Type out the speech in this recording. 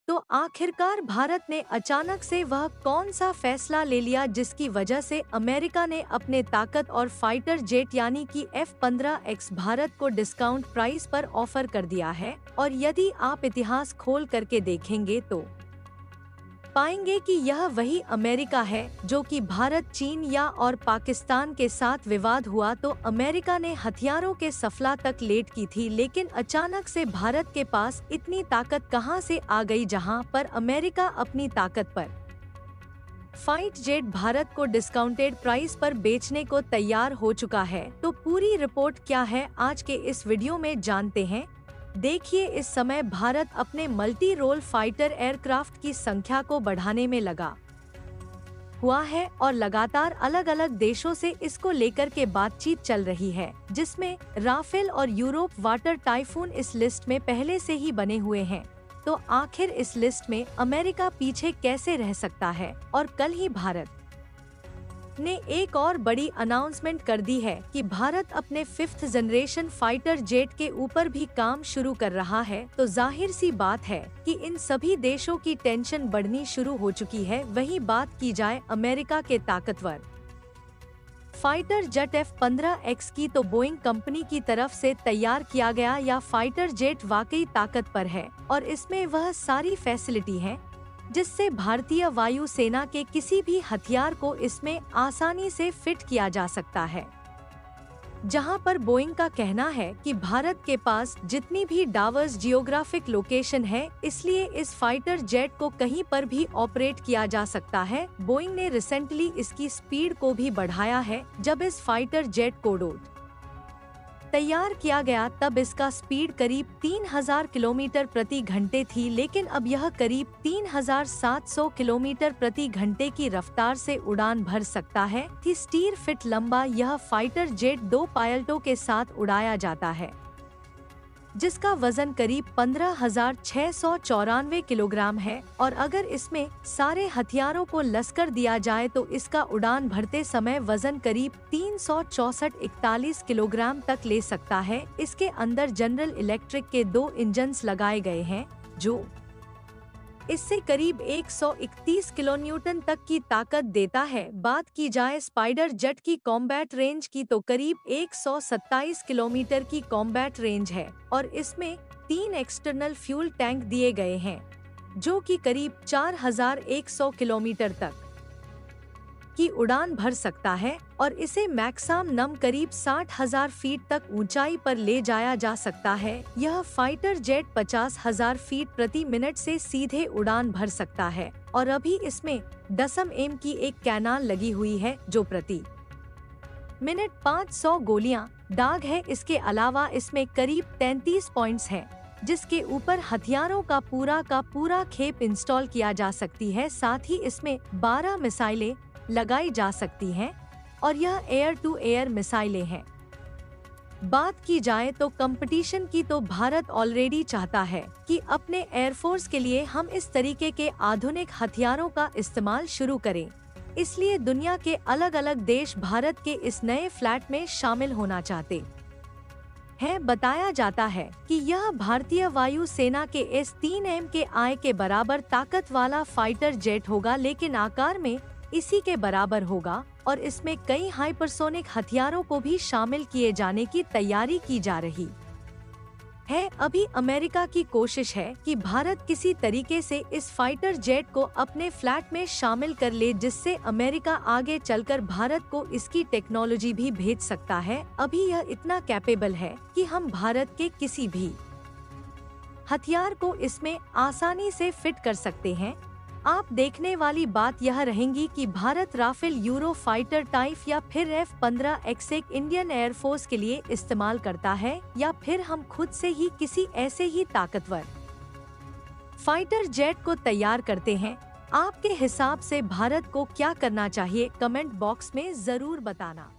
तो आखिरकार भारत ने अचानक से वह कौन सा फैसला ले लिया जिसकी वजह से अमेरिका ने अपने ताकत और फाइटर जेट यानी कि F-15X भारत को डिस्काउंट प्राइस पर ऑफर कर दिया है। और यदि आप इतिहास खोल करके देखेंगे तो पाएंगे कि यह वही अमेरिका है जो कि भारत, चीन या और पाकिस्तान के साथ विवाद हुआ तो अमेरिका ने हथियारों के सफला तक लेट की थी, लेकिन अचानक से भारत के पास इतनी ताकत कहां से आ गई जहां पर अमेरिका अपनी ताकत पर फाइट जेट भारत को डिस्काउंटेड प्राइस पर बेचने को तैयार हो चुका है। तो पूरी रिपोर्ट क्या है आज के इस वीडियो में जानते हैं। देखिए, इस समय भारत अपने मल्टी रोल फाइटर एयरक्राफ्ट की संख्या को बढ़ाने में लगा हुआ है और लगातार अलग अलग देशों से इसको लेकर के बातचीत चल रही है, जिसमें राफेल और यूरोप वाटर टाइफून इस लिस्ट में पहले से ही बने हुए हैं। तो आखिर इस लिस्ट में अमेरिका पीछे कैसे रह सकता है। और कल ही भारत ने एक और बड़ी अनाउंसमेंट कर दी है कि भारत अपने 5th जनरेशन फाइटर जेट के ऊपर भी काम शुरू कर रहा है। तो जाहिर सी बात है कि इन सभी देशों की टेंशन बढ़नी शुरू हो चुकी है। वही बात की जाए अमेरिका के ताकतवर फाइटर जेट F-15X की, तो बोइंग कंपनी की तरफ से तैयार किया गया यह फाइटर जेट वाकई ताकत पर है और इसमें वह सारी फैसिलिटी है जिससे भारतीय वायु सेना के किसी भी हथियार को इसमें आसानी से फिट किया जा सकता है। जहां पर बोइंग का कहना है कि भारत के पास जितनी भी डावर्स जियोग्राफिक लोकेशन है, इसलिए इस फाइटर जेट को कहीं पर भी ऑपरेट किया जा सकता है। बोइंग ने रिसेंटली इसकी स्पीड को भी बढ़ाया है। जब इस फाइटर जेट को तैयार किया गया तब इसका स्पीड करीब 3000 किलोमीटर प्रति घंटे थी, लेकिन अब यह करीब 3700 किलोमीटर प्रति घंटे की रफ्तार से उड़ान भर सकता है। 30 फीट लंबा यह फाइटर जेट 2 पायलटों के साथ उड़ाया जाता है, जिसका वजन करीब 15,694 किलोग्राम है। और अगर इसमें सारे हथियारों को लश्कर दिया जाए तो इसका उड़ान भरते समय वजन करीब 364-41 किलोग्राम तक ले सकता है। इसके अंदर जनरल इलेक्ट्रिक के 2 इंजन्स लगाए गए हैं जो इससे करीब 131 किलोन्यूटन तक की ताकत देता है। बात की जाए स्पाइडर जेट की कॉम्बैट रेंज की, तो करीब 127 किलोमीटर की कॉम्बैट रेंज है और इसमें 3 एक्सटर्नल फ्यूल टैंक दिए गए हैं जो कि करीब 4100 किलोमीटर तक की उड़ान भर सकता है और इसे मैक्सिमम करीब 60,000 फीट तक ऊंचाई पर ले जाया जा सकता है। यह फाइटर जेट 50,000 फीट प्रति मिनट से सीधे उड़ान भर सकता है और अभी इसमें 10 की एक कैनाल लगी हुई है जो प्रति मिनट 500 गोलियां दाग है। इसके अलावा इसमें करीब 33 पॉइंट्स हैं जिसके ऊपर हथियारों का पूरा खेप इंस्टॉल किया जा सकती है। साथ ही इसमें 12 मिसाइलें लगाई जा सकती हैं और यह एयर टू एयर मिसाइलें हैं। बात की जाए तो कंपटीशन की, तो भारत ऑलरेडी चाहता है कि अपने एयरफोर्स के लिए हम इस तरीके के आधुनिक हथियारों का इस्तेमाल शुरू करें। इसलिए दुनिया के अलग अलग देश भारत के इस नए फ्लैट में शामिल होना चाहते हैं। बताया जाता है कि यह भारतीय वायु सेना के S-3M के आय के बराबर ताकत वाला फाइटर जेट होगा, लेकिन आकार में इसी के बराबर होगा और इसमें कई हाइपरसोनिक हथियारों को भी शामिल किए जाने की तैयारी की जा रही है। अभी अमेरिका की कोशिश है कि भारत किसी तरीके से इस फाइटर जेट को अपने फ्लैट में शामिल कर ले, जिससे अमेरिका आगे चलकर भारत को इसकी टेक्नोलॉजी भी भेज सकता है। अभी यह इतना कैपेबल है कि हम भारत के किसी भी हथियार को इसमें आसानी से फिट कर सकते हैं। आप देखने वाली बात यह रहेगी कि Bharat Rafale Eurofighter type या फिर F-15X एक इंडियन एयरफोर्स के लिए इस्तेमाल करता है या फिर हम खुद से ही किसी ऐसे ही ताकतवर फाइटर जेट को तैयार करते हैं। आपके हिसाब से भारत को क्या करना चाहिए, कमेंट बॉक्स में जरूर बताना।